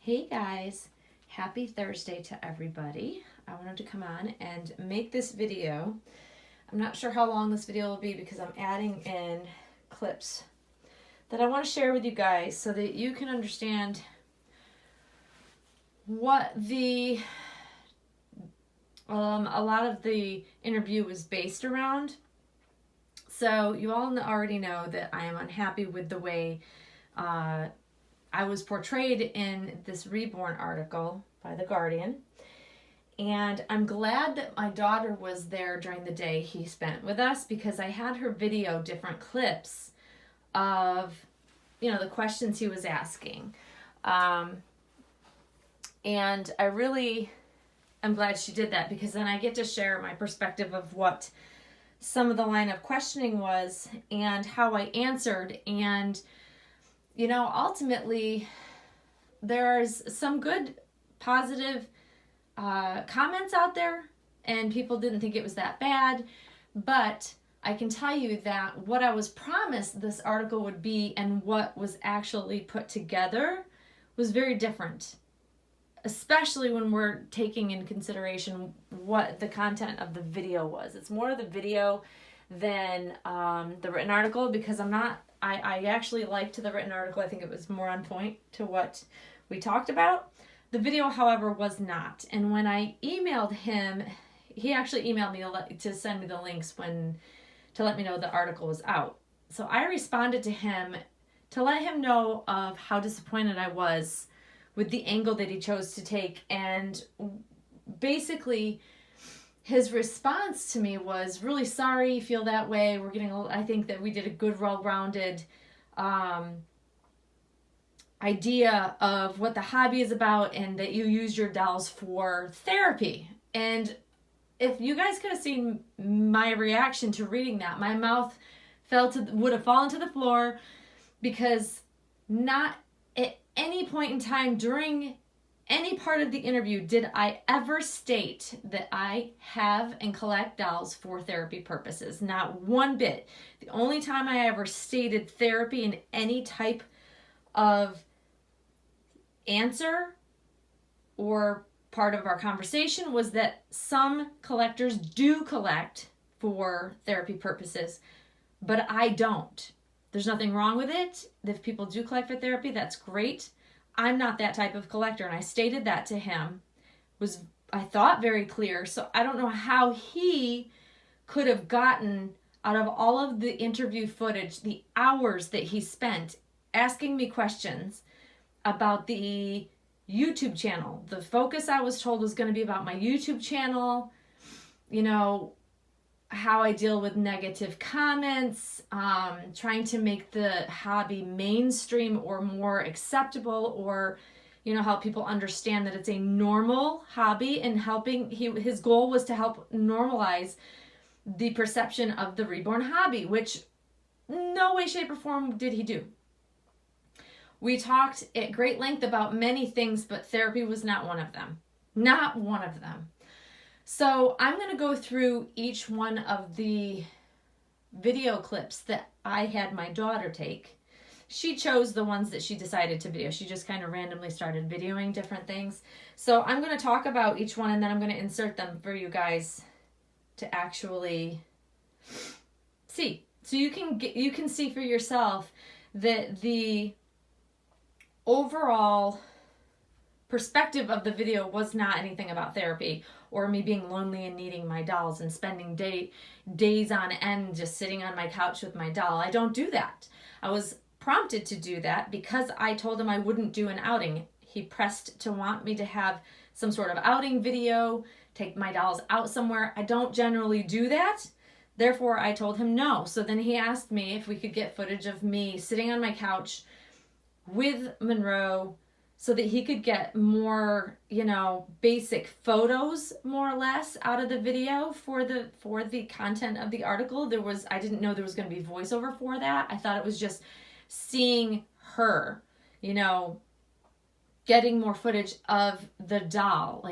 Hey guys, happy Thursday to everybody. I wanted to come on and make this video. I'm not sure how long this video will be because I'm adding in clips that I want to share with you guys so that you can understand what a lot of the interview was based around. So you all already know that I am unhappy with the way I was portrayed in this Reborn article by The Guardian. And I'm glad that my daughter was there during the day he spent with us because I had her video different clips of, the questions he was asking. And I really am glad she did that because then I get to share my perspective of what some of the line of questioning was and how I answered. And ultimately, there's some good, positive comments out there, and people didn't think it was that bad. But I can tell you that what I was promised this article would be and what was actually put together was very different, especially when we're taking in consideration what the content of the video was. It's more the video than the written article because I actually liked the written article. I think it was more on point to what we talked about. The video, however, was not. And when I emailed him, he actually emailed me to send me the links to let me know the article was out. So I responded to him to let him know of how disappointed I was with the angle that he chose to take. And basically, his response to me was, really sorry you feel that way. I think that we did a good, well-rounded idea of what the hobby is about and that you use your dolls for therapy. And if you guys could have seen my reaction to reading that, my mouth would have fallen to the floor because not at any point in time during any part of the interview did I ever state that I have and collect dolls for therapy purposes. Not one bit. The only time I ever stated therapy in any type of answer or part of our conversation was that some collectors do collect for therapy purposes, but I don't. There's nothing wrong with it. If people do collect for therapy, that's great. I'm not that type of collector, and I stated that to him. Was, I thought, very clear. So I don't know how he could have gotten out of all of the interview footage, the hours that he spent asking me questions about the YouTube channel. The focus, I was told, was going to be about my YouTube channel, how I deal with negative comments, trying to make the hobby mainstream or more acceptable, or help people understand that it's a normal hobby, and his goal was to help normalize the perception of the Reborn hobby, which no way, shape, or form did he do. We talked at great length about many things, but therapy was not one of them. Not one of them. So I'm going to go through each one of the video clips that I had my daughter take. She chose the ones that she decided to video. She just kind of randomly started videoing different things. So I'm going to talk about each one, and then I'm going to insert them for you guys to actually see. So you can see for yourself that the overall perspective of the video was not anything about therapy or me being lonely and needing my dolls and spending days on end just sitting on my couch with my doll. I don't do that. I was prompted to do that because I told him I wouldn't do an outing. He pressed to want me to have some sort of outing video, take my dolls out somewhere. I don't generally do that. Therefore, I told him no. So then he asked me if we could get footage of me sitting on my couch with Monroe so that he could get more, basic photos, more or less, out of the video for the content of the article. I didn't know there was going to be voiceover for that. I thought it was just seeing her, getting more footage of the doll,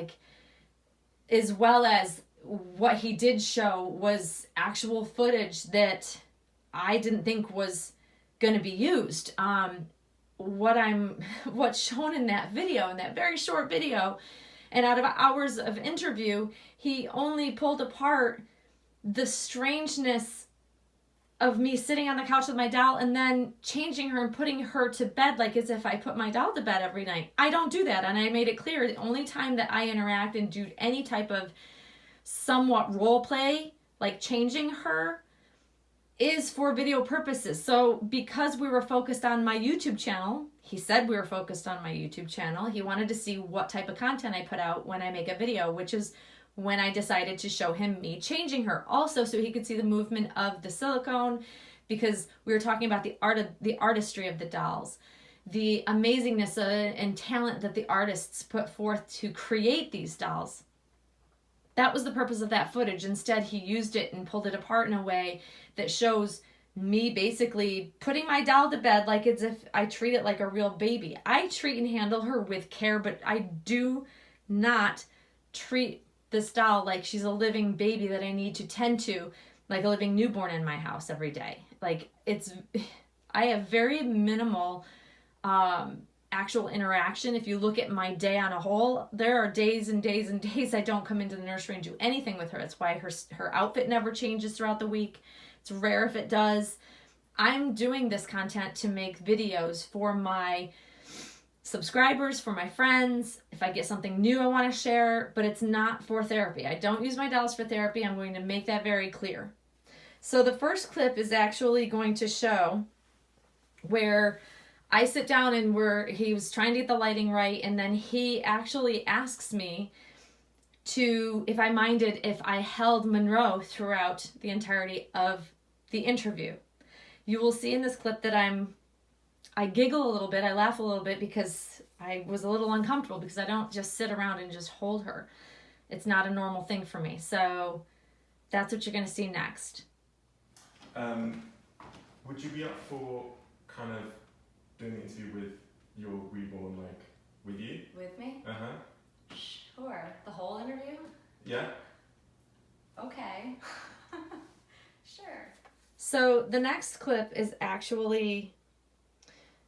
as well as what he did show was actual footage that I didn't think was going to be used. what's shown in that video, in that very short video. And out of hours of interview, he only pulled apart the strangeness of me sitting on the couch with my doll and then changing her and putting her to bed, like as if I put my doll to bed every night. I don't do that. And I made it clear the only time that I interact and do any type of somewhat role play, like changing her, is for video purposes. So because we were focused on my YouTube channel, he said we were focused on my YouTube channel, he wanted to see what type of content I put out when I make a video, which is when I decided to show him me changing her. Also, so he could see the movement of the silicone, because we were talking about the artistry of the dolls, the amazingness and talent that the artists put forth to create these dolls. That was the purpose of that footage. Instead, he used it and pulled it apart in a way that shows me basically putting my doll to bed like as if I treat it like a real baby. I treat and handle her with care, but I do not treat this doll like she's a living baby that I need to tend to, like a living newborn in my house every day. Like I have very minimal actual interaction. If you look at my day on a whole, there are days and days and days I don't come into the nursery and do anything with her. That's why her outfit never changes throughout the week. It's rare if it does. I'm doing this content to make videos for my subscribers, for my friends, if I get something new I want to share, but it's not for therapy. I don't use my dolls for therapy. I'm going to make that very clear. So the first clip is actually going to show where I sit down and he was trying to get the lighting right, and then he actually asks me if I minded if I held Monroe throughout the entirety of the interview. You will see in this clip that I giggle a little bit, I laugh a little bit because I was a little uncomfortable because I don't just sit around and just hold her. It's not a normal thing for me. So that's what you're going to see next. Would you be up for kind of doing an interview with your Reborn, like, with you? With me? Uh-huh. Sure. The whole interview? Yeah. Okay. Sure. So the next clip is actually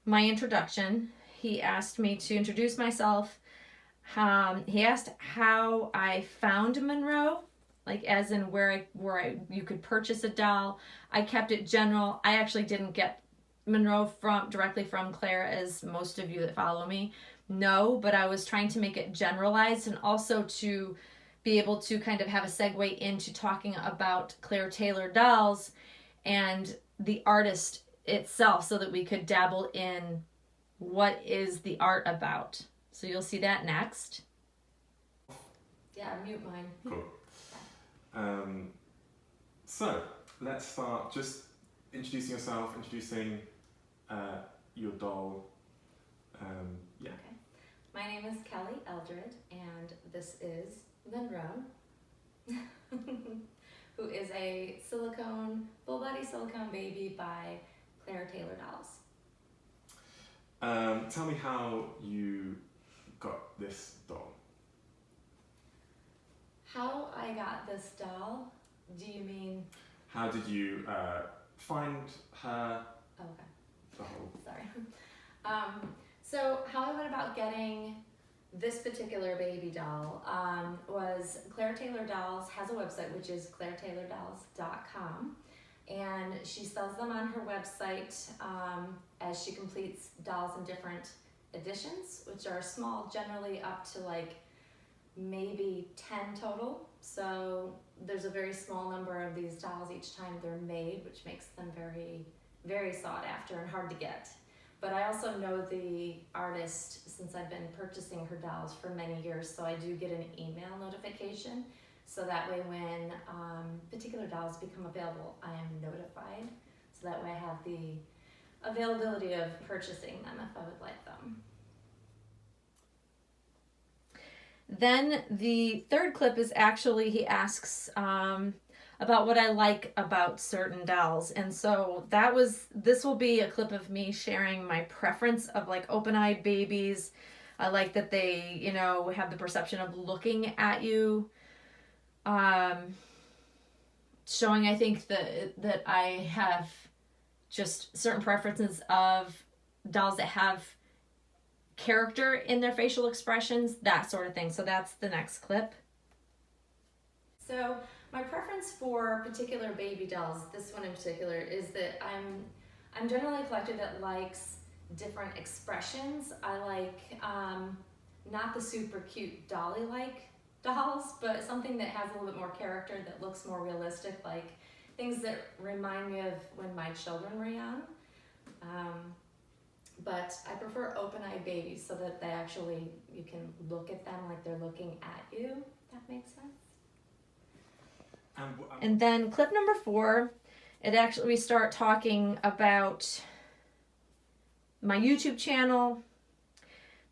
my introduction. He asked me to introduce myself. He asked how I found Monroe, like as in where you could purchase a doll. I kept it general. I actually didn't get Monroe directly from Claire, as most of you that follow me know, but I was trying to make it generalized and also to be able to kind of have a segue into talking about Claire Taylor dolls and the artist itself, so that we could dabble in what is the art about. So you'll see that next. Yeah, mute mine. Cool. So let's start just introducing yourself, introducing your doll. Yeah. Okay. My name is Kelly Eldred, and this is Monroe, who is a full-body silicone baby by Claire Taylor Dolls. Tell me how you got this doll. How I got this doll? Do you mean? How did you find her? Oh, okay. The whole. Sorry. So how I went about getting this particular baby doll was Claire Taylor Dolls has a website, which is clairetaylordolls.com, and she sells them on her website as she completes dolls in different editions, which are small, generally up to like maybe 10 total. So there's a very small number of these dolls each time they're made, which makes them very, very sought after and hard to get. But I also know the artist since I've been purchasing her dolls for many years, so I do get an email notification. So that way when particular dolls become available, I am notified. So that way I have the availability of purchasing them if I would like them. Then the third clip is actually, he asks about what I like about certain dolls. And so this will be a clip of me sharing my preference of like open-eyed babies. I like that they, have the perception of looking at you. Showing, I think, that I have just certain preferences of dolls that have character in their facial expressions, that sort of thing. So that's the next clip. So my preference for particular baby dolls, this one in particular, is that I'm generally a collector that likes different expressions. I like not the super cute dolly-like dolls, but something that has a little bit more character, that looks more realistic, like things that remind me of when my children were young. But I prefer open-eyed babies so that you can look at them like they're looking at you, if that makes sense. And then clip number 4, we start talking about my YouTube channel,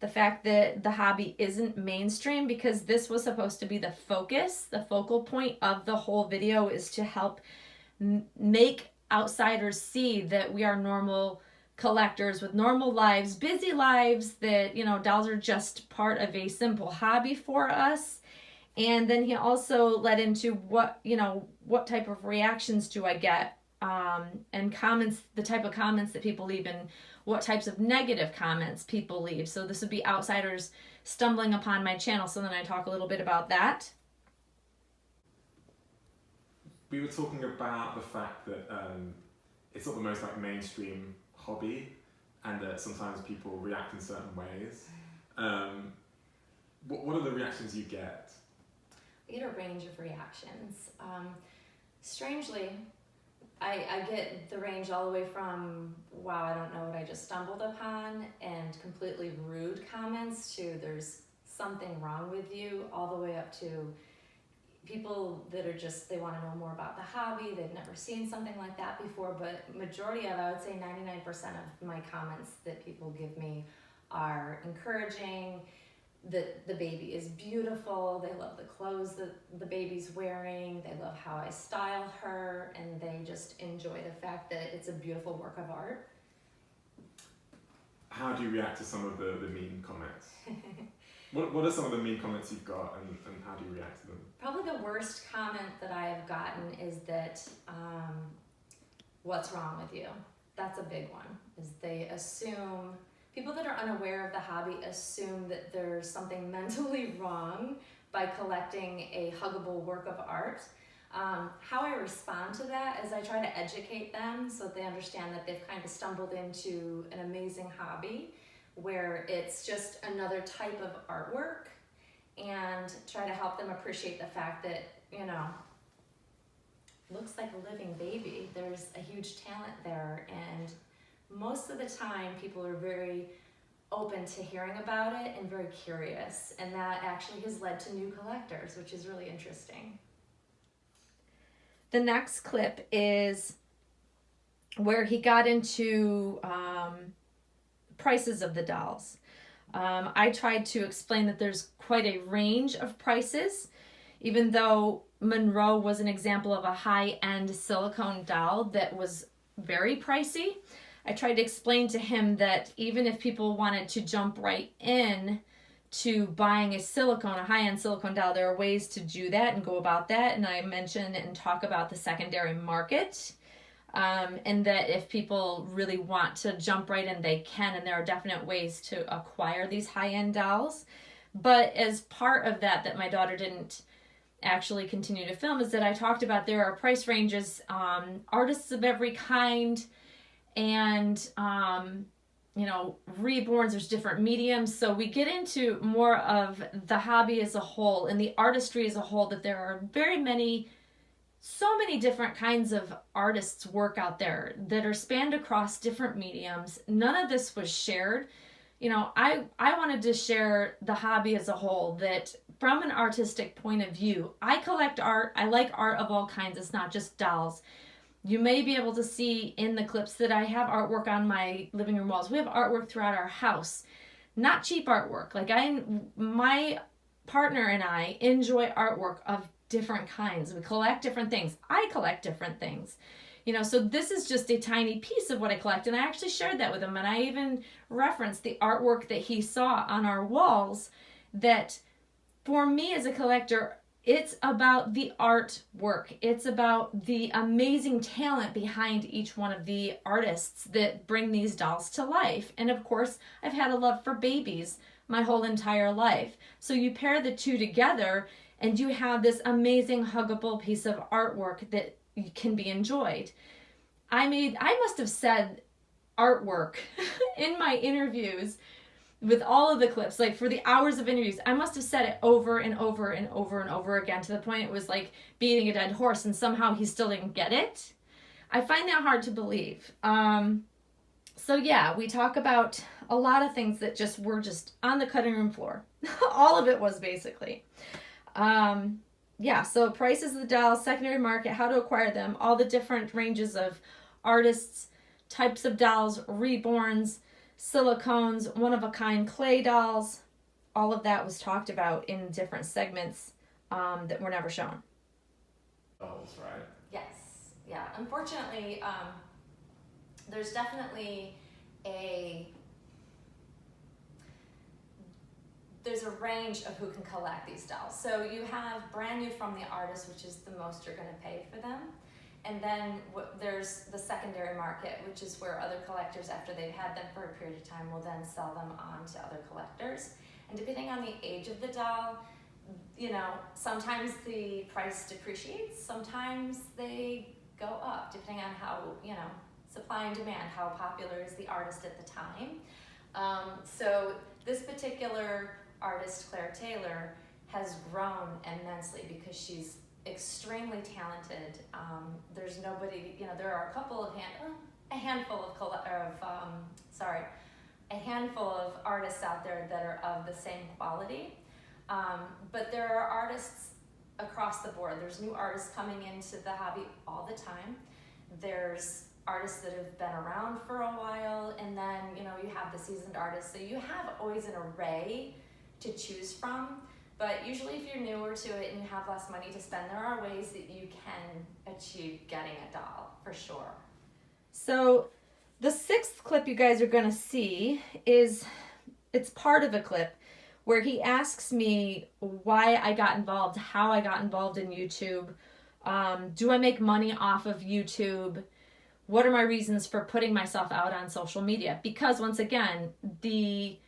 the fact that the hobby isn't mainstream, because this was supposed to be the focal point of the whole video, is to help make outsiders see that we are normal collectors with normal lives, busy lives, that, dolls are just part of a simple hobby for us. And then he also led into what type of reactions do I get, and comments, the type of comments that people leave, and what types of negative comments people leave. So this would be outsiders stumbling upon my channel. So then I talk a little bit about that. We were talking about the fact that it's not the most mainstream hobby, and that sometimes people react in certain ways. What are the reactions you get? I get a range of reactions. Strangely, I get the range all the way from, wow, I don't know what I just stumbled upon, and completely rude comments, to there's something wrong with you, all the way up to people that are just, they want to know more about the hobby, they've never seen something like that before. But majority of, I would say 99% of my comments that people give me are encouraging, that the baby is beautiful, they love the clothes that the baby's wearing, they love how I style her, and they just enjoy the fact that it's a beautiful work of art. How do you react to some of the mean comments? What are some of the mean comments you've got, and how do you react to them? Probably the worst comment that I have gotten is that, what's wrong with you? That's a big one, is they assume, people that are unaware of the hobby assume that there's something mentally wrong by collecting a huggable work of art. How I respond to that is I try to educate them so that they understand that they've kind of stumbled into an amazing hobby where it's just another type of artwork, and try to help them appreciate the fact that, looks like a living baby. There's a huge talent there, and most of the time people are very open to hearing about it and very curious, and that actually has led to new collectors, which is really interesting. The next clip is where he got into prices of the dolls. I tried to explain that there's quite a range of prices, even though Monroe was an example of a high-end silicone doll that was very pricey. I tried to explain to him that even if people wanted to jump right in to buying a high-end silicone doll, there are ways to do that and go about that. And I mention and talk about the secondary market, and that if people really want to jump right in, they can, and there are definite ways to acquire these high-end dolls. But as part of that my daughter didn't actually continue to film, is that I talked about there are price ranges, artists of every kind, and reborns, there's different mediums. So we get into more of the hobby as a whole and the artistry as a whole, that there are so many different kinds of artists' work out there that are spanned across different mediums. None of this was shared. I wanted to share the hobby as a whole, that from an artistic point of view, I collect art. I like art of all kinds. It's not just dolls. You may be able to see in the clips that I have artwork on my living room walls. We have artwork throughout our house. Not cheap artwork. My partner and I enjoy artwork of different kinds. We collect different things. I collect different things. So this is just a tiny piece of what I collect, and I actually shared that with him, and I even referenced the artwork that he saw on our walls, that for me as a collector, It's about the artwork. It's about the amazing talent behind each one of the artists that bring these dolls to life. And of course, I've had a love for babies my whole entire life. So you pair the two together and you have this amazing huggable piece of artwork that can be enjoyed. I must have said artwork in my interviews with all of the clips, like for the hours of interviews. I must have said it over and over and over and over again to the point it was like beating a dead horse, and somehow he still didn't get it. I find that hard to believe. So yeah, we talk about a lot of things that just were just on the cutting room floor. All of it was basically. Yeah, so prices of the dolls, secondary market, how to acquire them, all the different ranges of artists, types of dolls, reborns, silicones, one-of-a-kind clay dolls. All of that was talked about in different segments that were never shown. Dolls, right? Yes. Yeah. Unfortunately, there's definitely there's a range of who can collect these dolls. So you have brand new from the artist, which is the most you're going to pay for them. And then there's the secondary market, which is where other collectors, after they've had them for a period of time, will then sell them on to other collectors. And depending on the age of the doll, you know, sometimes the price depreciates, sometimes they go up, depending on how, you know, supply and demand, how popular is the artist at the time. So this particular artist, Claire Taylor, has grown immensely because she's extremely talented. There's nobody, you know, there are a handful of artists out there that are of the same quality. But there are artists across the board. There's new artists coming into the hobby all the time. There's artists that have been around for a while, and then, you know, you have the seasoned artists. So you have always an array to choose from. But usually if you're newer to it and you have less money to spend, there are ways that you can achieve getting a doll, for sure. So the sixth clip you guys are going to see it's part of a clip where he asks me why I got involved, how I got involved in YouTube. Do I make money off of YouTube? What are my reasons for putting myself out on social media? Because once again, the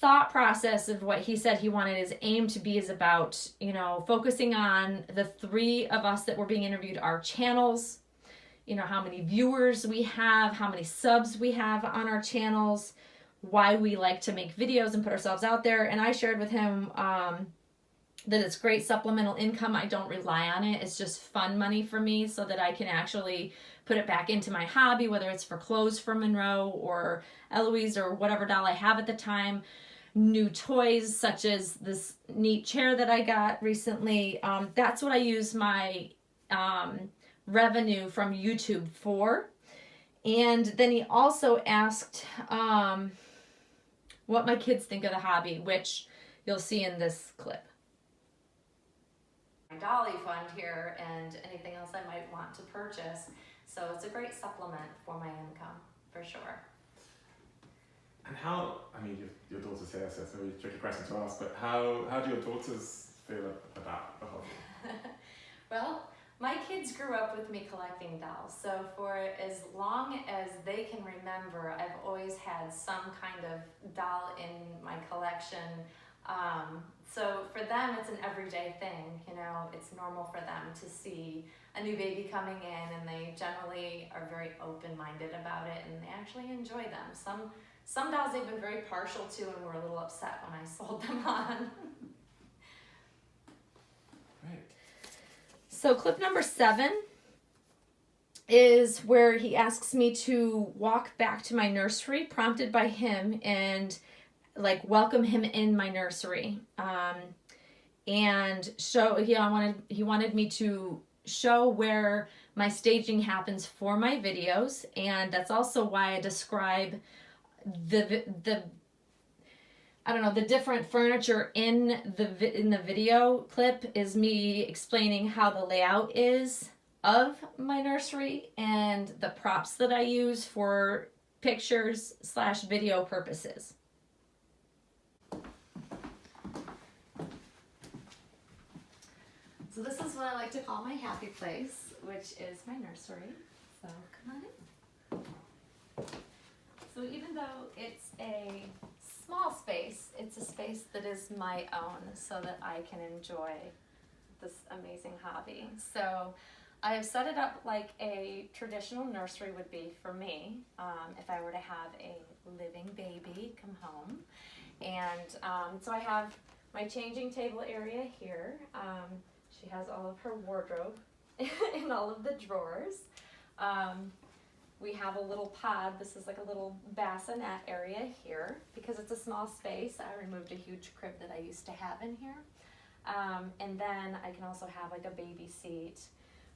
thought process of what he said he wanted his aim to be is about, you know, focusing on the three of us that were being interviewed, our channels, you know, how many viewers we have, how many subs we have on our channels, why we like to make videos and put ourselves out there. And I shared with him that it's great supplemental income. I don't rely on it. It's just fun money for me so that I can actually put it back into my hobby, whether it's for clothes for Monroe or Eloise or whatever doll I have at the time. New toys such as this neat chair that I got recently. That's what I use my revenue from YouTube for. And then he also asked what my kids think of the hobby, which you'll see in this clip. My dolly fund here and anything else I might want to purchase. So it's a great supplement for my income, for sure. And how, I mean, your daughter's here, so it's a really tricky question to ask, but how do your daughters feel about the hobby? Well, my kids grew up with me collecting dolls, so for as long as they can remember, I've always had some kind of doll in my collection. So for them, it's an everyday thing, you know, it's normal for them to see a new baby coming in, and they generally are very open-minded about it, and they actually enjoy them. Some dolls they've been very partial to and were a little upset when I sold them on. Great. So clip number 7 is where he asks me to walk back to my nursery, prompted by him, and like welcome him in my nursery. And show, he wanted me to show where my staging happens for my videos, and that's also why I describe the different furniture in the video clip is me explaining how the layout is of my nursery and the props that I use for pictures / video purposes. So this is what I like to call my happy place, which is my nursery. So come on in. So even though it's a small space, it's a space that is my own so that I can enjoy this amazing hobby. So I have set it up like a traditional nursery would be for me if I were to have a living baby come home. And so I have my changing table area here. She has all of her wardrobe in all of the drawers. We have a little pod. This is like a little bassinet area here. Because it's a small space, I removed a huge crib that I used to have in here. And then I can also have like a baby seat.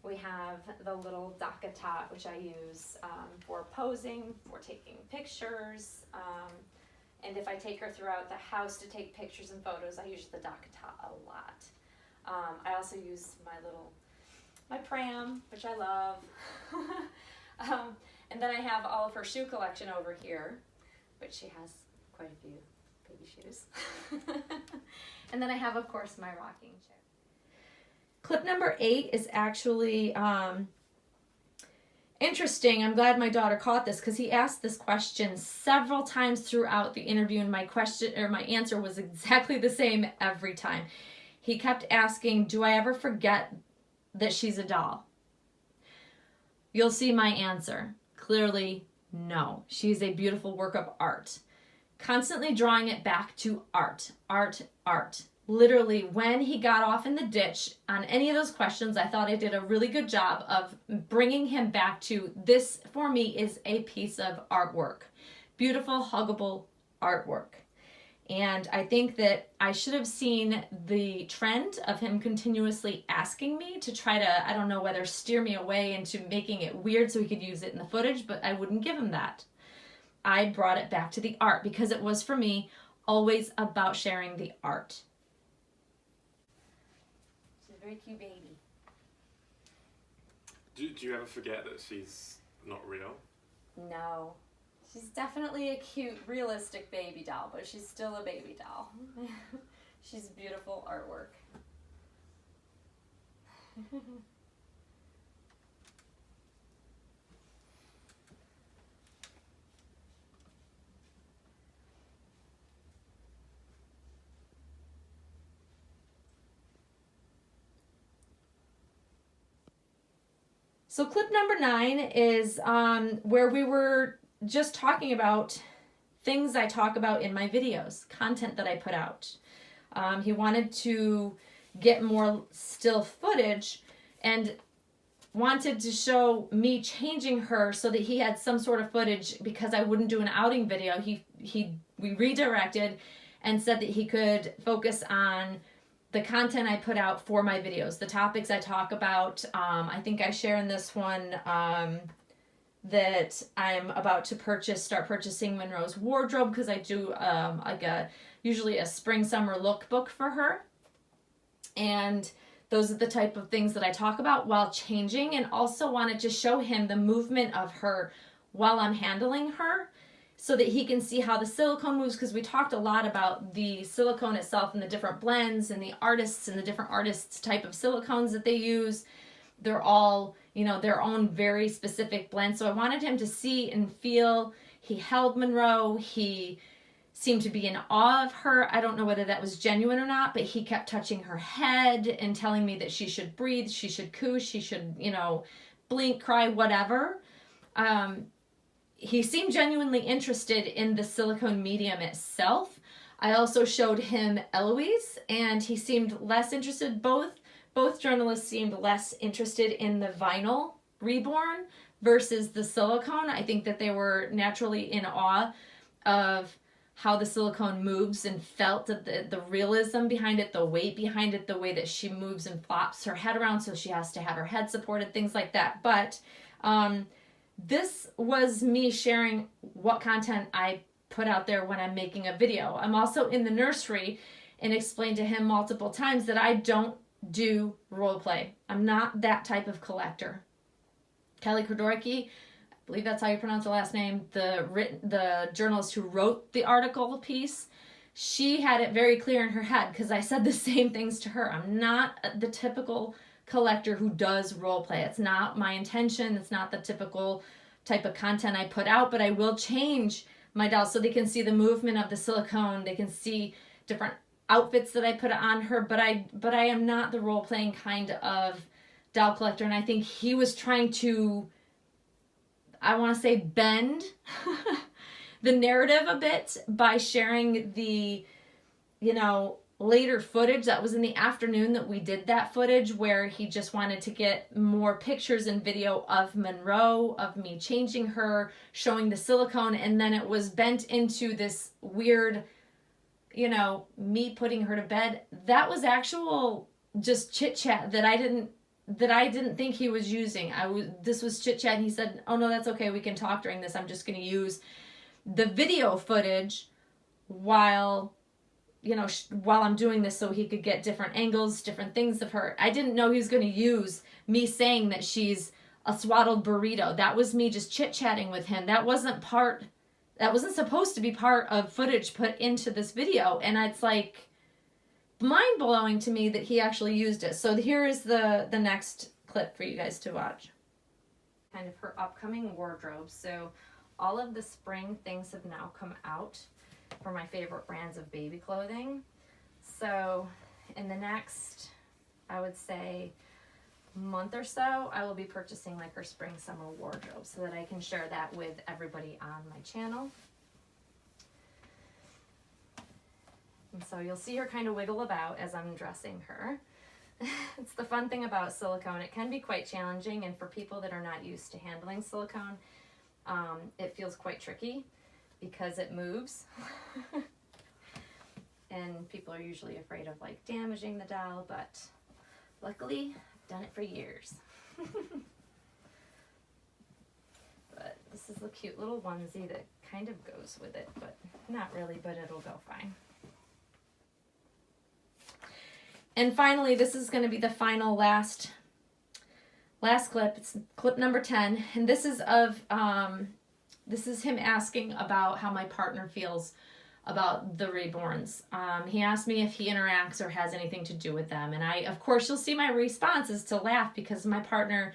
We have the little dock tot, which I use for posing, for taking pictures. And if I take her throughout the house to take pictures and photos, I use the dock tot a lot. I also use my pram, which I love. And then I have all of her shoe collection over here, which she has quite a few baby shoes. And then I have, of course, my rocking chair. Clip number 8 is actually interesting. I'm glad my daughter caught this because he asked this question several times throughout the interview, and my answer was exactly the same every time. He kept asking, do I ever forget that she's a doll? You'll see my answer. Clearly, no. She's a beautiful work of art. Constantly drawing it back to art, art, art. Literally, when he got off in the ditch on any of those questions, I thought I did a really good job of bringing him back to this, for me, is a piece of artwork. Beautiful, huggable artwork. And I think that I should have seen the trend of him continuously asking me to try to, I don't know whether steer me away into making it weird so he could use it in the footage, but I wouldn't give him that. I brought it back to the art because it was, for me, always about sharing the art. She's a very cute baby. Do you ever forget that she's not real? No. She's definitely a cute, realistic baby doll, but she's still a baby doll. She's beautiful artwork. So clip number 9 is where we were just talking about things I talk about in my videos, content that I put out. He wanted to get more still footage and wanted to show me changing her so that he had some sort of footage because I wouldn't do an outing video. We redirected and said that he could focus on the content I put out for my videos, the topics I talk about. I think I share in this one that I'm about to start purchasing Monroe's wardrobe because I do usually a spring-summer lookbook for her. And those are the type of things that I talk about while changing, and also wanted to show him the movement of her while I'm handling her so that he can see how the silicone moves, because we talked a lot about the silicone itself and the different blends and the artists and the different artists' type of silicones that they use. They're all, their own very specific blend. So I wanted him to see and feel. He held Monroe. He seemed to be in awe of her. I don't know whether that was genuine or not, but he kept touching her head and telling me that she should breathe, she should coo, she should, blink, cry, whatever. He seemed genuinely interested in the silicone medium itself. I also showed him Eloise, and he seemed less interested. Both journalists seemed less interested in the vinyl Reborn versus the silicone. I think that they were naturally in awe of how the silicone moves and felt the realism behind it, the weight behind it, the way that she moves and flops her head around so she has to have her head supported, things like that. But this was me sharing what content I put out there when I'm making a video. I'm also in the nursery and explained to him multiple times that I don't do role play. I'm not that type of collector. Kelly Kordorki, I believe that's how you pronounce the last name, the journalist who wrote the article piece, she had it very clear in her head, because I said the same things to her. I'm not the typical collector who does role play. It's not my intention. It's not the typical type of content I put out, but I will change my dolls so they can see the movement of the silicone. They can see different outfits that I put on her, but I am not the role playing kind of doll collector. And I think he was trying to, I want to say, bend the narrative a bit by sharing the, later footage that was in the afternoon that we did that footage, where he just wanted to get more pictures and video of Monroe, of me changing her, showing the silicone, and then it was bent into this weird, me putting her to bed. That was actual just chit chat that I didn't think he was using. This was chit chat, and he said, "Oh no, that's okay. We can talk during this. I'm just going to use the video footage while I'm doing this, so he could get different angles, different things of her." I didn't know he was going to use me saying that she's a swaddled burrito. That was me just chit-chatting with him. That wasn't supposed to be part of footage put into this video. And it's like mind-blowing to me that he actually used it. So here is the next clip for you guys to watch. Kind of her upcoming wardrobe. So all of the spring things have now come out for my favorite brands of baby clothing. So in the next, I would say, month or so, I will be purchasing like her spring summer wardrobe so that I can share that with everybody on my channel. And so you'll see her kind of wiggle about as I'm dressing her. It's the fun thing about silicone. It can be quite challenging, and for people that are not used to handling silicone, it feels quite tricky because it moves. And people are usually afraid of like damaging the doll, but luckily I've done it for years. But this is a cute little onesie that kind of goes with it, but not really, but it'll go fine. And finally, this is going to be the final last clip. It's clip number 10, and this is him asking about how my partner feels about the Reborns. He asked me if he interacts or has anything to do with them, and of course, you'll see my response is to laugh, because my partner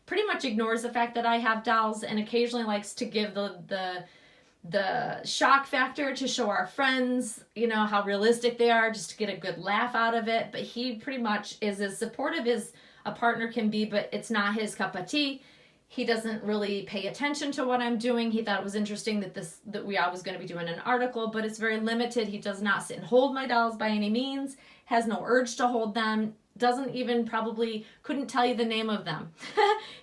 pretty much ignores the fact that I have dolls and occasionally likes to give the shock factor to show our friends, how realistic they are, just to get a good laugh out of it. But he pretty much is as supportive as a partner can be, but it's not his cup of tea. He doesn't really pay attention to what I'm doing. He thought it was interesting that I was going to be doing an article, but it's very limited. He does not sit and hold my dolls by any means, has no urge to hold them, doesn't even couldn't tell you the name of them.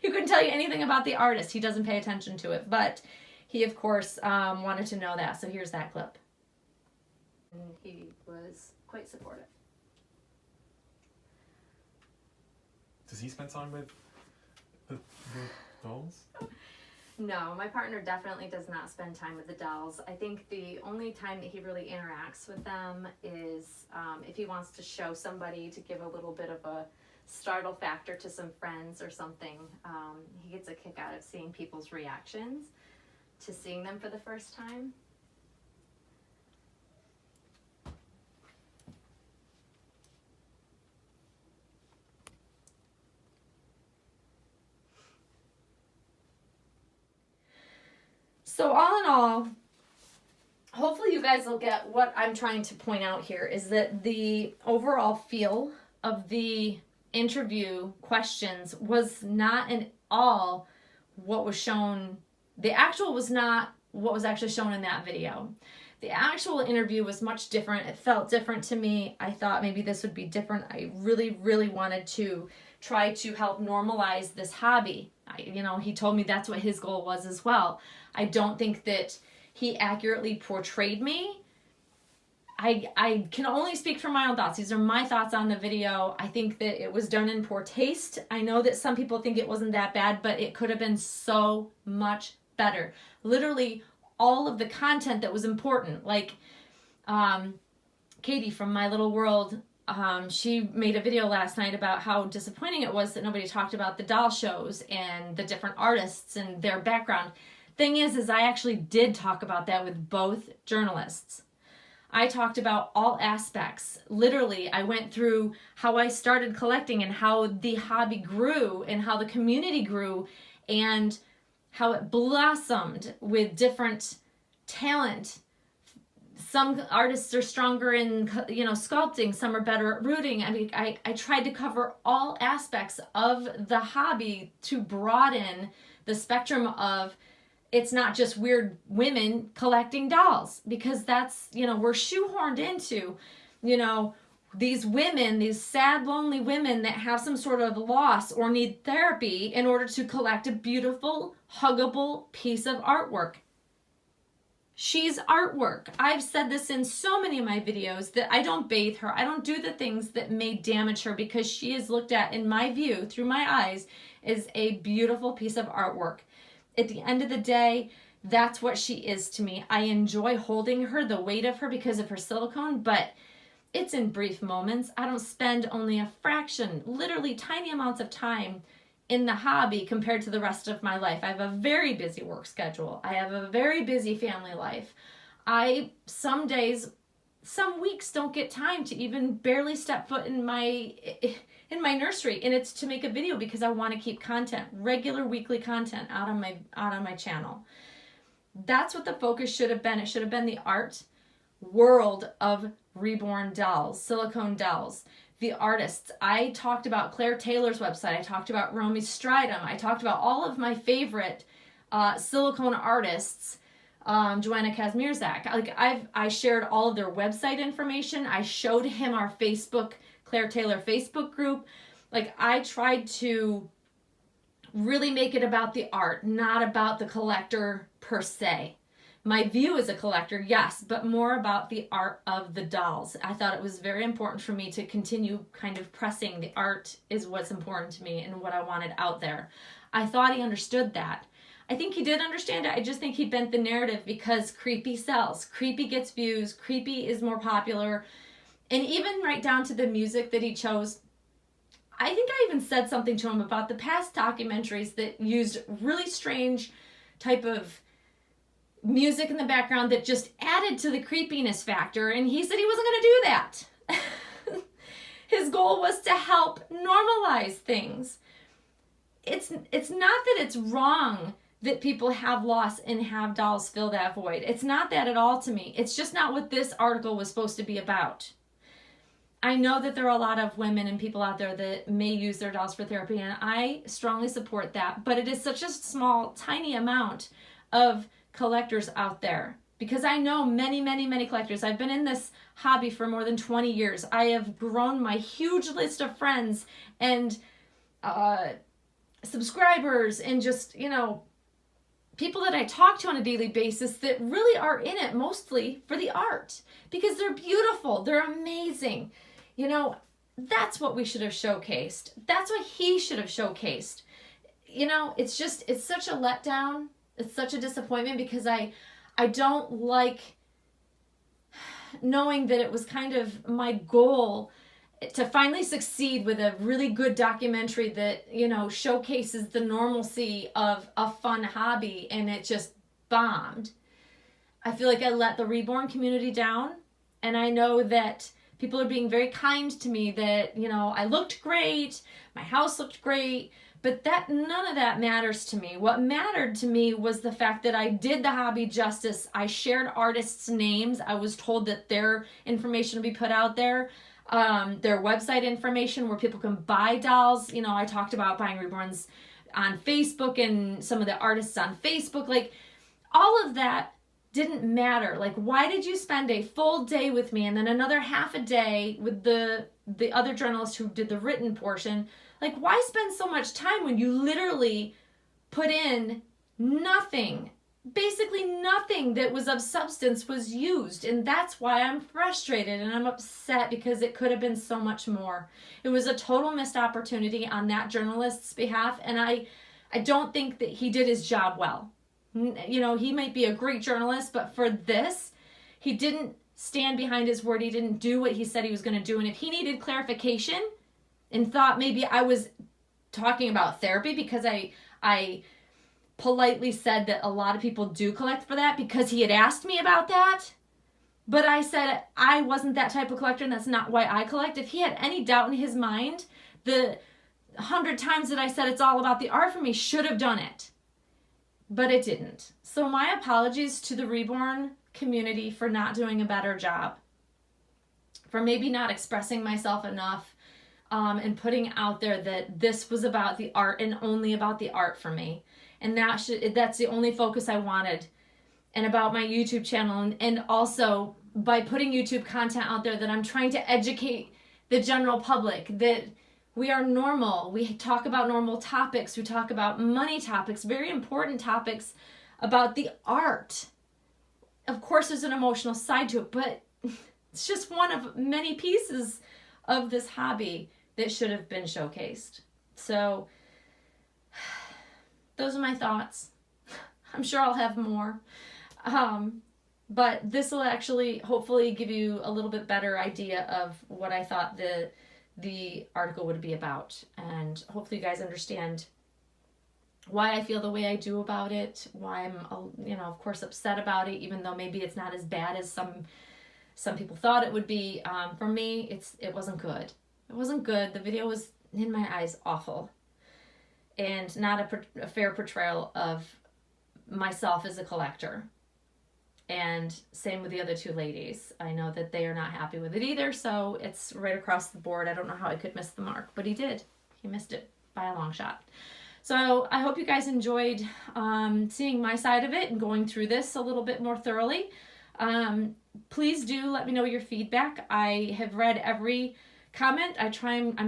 He couldn't tell you anything about the artist. He doesn't pay attention to it, but he, of course, wanted to know that. So here's that clip. And he was quite supportive. Does he spend time with the dolls? No, my partner definitely does not spend time with the dolls. I think the only time that he really interacts with them is if he wants to show somebody, to give a little bit of a startle factor to some friends or something. He gets a kick out of seeing people's reactions to seeing them for the first time. So all in all, hopefully you guys will get what I'm trying to point out here, is that the overall feel of the interview questions was not at all what was shown. The actual was not what was actually shown in that video. The actual interview was much different. It felt different to me. I thought maybe this would be different. I really, really wanted to try to help normalize this hobby. He told me that's what his goal was as well. I don't think that he accurately portrayed me. I can only speak from my own thoughts. These are my thoughts on the video. I think that it was done in poor taste. I know that some people think it wasn't that bad, but it could have been so much better. Literally all of the content that was important, like Katie from My Little World, she made a video last night about how disappointing it was that nobody talked about the doll shows and the different artists and their background. Thing is I actually did talk about that with both journalists. I talked about all aspects. Literally, I went through how I started collecting and how the hobby grew and how the community grew and how it blossomed with different talent. Some artists are stronger in, sculpting. Some are better at rooting. I mean, I tried to cover all aspects of the hobby to broaden the spectrum of, it's not just weird women collecting dolls, because that's, we're shoehorned into, these women, these sad, lonely women that have some sort of loss or need therapy in order to collect a beautiful, huggable piece of artwork. She's artwork. I've said this in so many of my videos that I don't bathe her. I don't do the things that may damage her, because she is looked at, in my view, through my eyes, as a beautiful piece of artwork. At the end of the day, that's what she is to me. I enjoy holding her, the weight of her, because of her silicone, but it's in brief moments. I don't spend only a fraction, literally tiny amounts of time in the hobby compared to the rest of my life. I have a very busy work schedule. I have a very busy family life. Some days, some weeks don't get time to even barely step foot in my nursery, and it's to make a video because I want to keep content, regular weekly content out on my channel. That's what the focus should have been. It should have been the art world of Reborn dolls, silicone dolls. The artists. I talked about Claire Taylor's website. I talked about Romy Stridham. I talked about all of my favorite silicone artists, Joanna Kazmierzak. I shared all of their website information. I showed him our Claire Taylor Facebook group. I tried to really make it about the art, not about the collector per se. My view as a collector, yes, but more about the art of the dolls. I thought it was very important for me to continue kind of pressing the art is what's important to me and what I wanted out there. I thought he understood that. I think he did understand it. I just think he bent the narrative because creepy sells. Creepy gets views. Creepy is more popular. And even right down to the music that he chose, I think I even said something to him about the past documentaries that used really strange type of music in the background that just added to the creepiness factor, and he said he wasn't going to do that. His goal was to help normalize things. It's not that it's wrong that people have loss and have dolls fill that void. It's not that at all to me. It's just not what this article was supposed to be about. I know that there are a lot of women and people out there that may use their dolls for therapy, and I strongly support that, but it is such a small, tiny amount of collectors out there, because I know many, many, many collectors. I've been in this hobby for more than 20 years. I have grown my huge list of friends and subscribers and just, people that I talk to on a daily basis that really are in it mostly for the art, because they're beautiful, they're amazing. That's what we should have showcased. That's what he should have showcased. It's such a letdown. It's such a disappointment, because I don't like knowing that it was kind of my goal to finally succeed with a really good documentary that, showcases the normalcy of a fun hobby, and it just bombed. I feel like I let the Reborn community down, and I know that people are being very kind to me, that, I looked great, my house looked great, but none of that matters to me. What mattered to me was the fact that I did the hobby justice. I shared artists' names. I was told that their information would be put out there, their website information where people can buy dolls. I talked about buying Reborns on Facebook and some of the artists on Facebook. All of that didn't matter. Why did you spend a full day with me and then another half a day with the other journalist who did the written portion? Why spend so much time when you literally put in nothing? Basically nothing that was of substance was used. And that's why I'm frustrated and I'm upset, because it could have been so much more. It was a total missed opportunity on that journalist's behalf. And I don't think that he did his job well. He might be a great journalist, but for this, he didn't stand behind his word. He didn't do what he said he was going to do. And if he needed clarification and thought maybe I was talking about therapy because I politely said that a lot of people do collect for that because he had asked me about that, But I said I wasn't that type of collector, and that's not why I collect. If he had any doubt in his mind, the 100 times that I said it's all about the art for me should have done it. But it didn't. So my apologies to the Reborn community for not doing a better job, for maybe not expressing myself enough, and putting out there that this was about the art and only about the art for me. And that's the only focus I wanted. And about my YouTube channel, and also by putting YouTube content out there, that I'm trying to educate the general public that we are normal. We talk about normal topics. We talk about money topics, very important topics about the art. Of course, there's an emotional side to it, but it's just one of many pieces of this hobby that should have been showcased. So those are my thoughts. I'm sure I'll have more. But this will actually hopefully give you a little bit better idea of what I thought the article would be about. And hopefully you guys understand why I feel the way I do about it, why I'm, of course, upset about it, even though maybe it's not as bad as some people thought it would be. For me, it wasn't good. It wasn't good. The video was, in my eyes, awful. And not a fair portrayal of myself as a collector. And same with the other two ladies. I know that they are not happy with it either, so it's right across the board. I don't know how I could miss the mark, but he did. He missed it by a long shot. So I hope you guys enjoyed seeing my side of it and going through this a little bit more thoroughly. Please do let me know your feedback. I have read every comment. I'm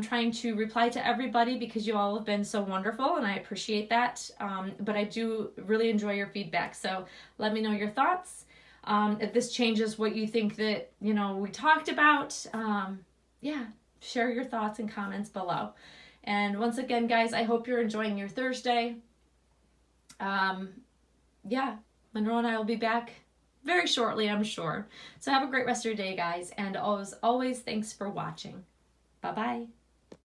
trying to reply to everybody because you all have been so wonderful, and I appreciate that. But I do really enjoy your feedback. So let me know your thoughts. If this changes what you think that, we talked about, share your thoughts and comments below. And once again, guys, I hope you're enjoying your Thursday. Monroe and I will be back very shortly, I'm sure. So have a great rest of your day, guys. And always, thanks for watching. Bye-bye.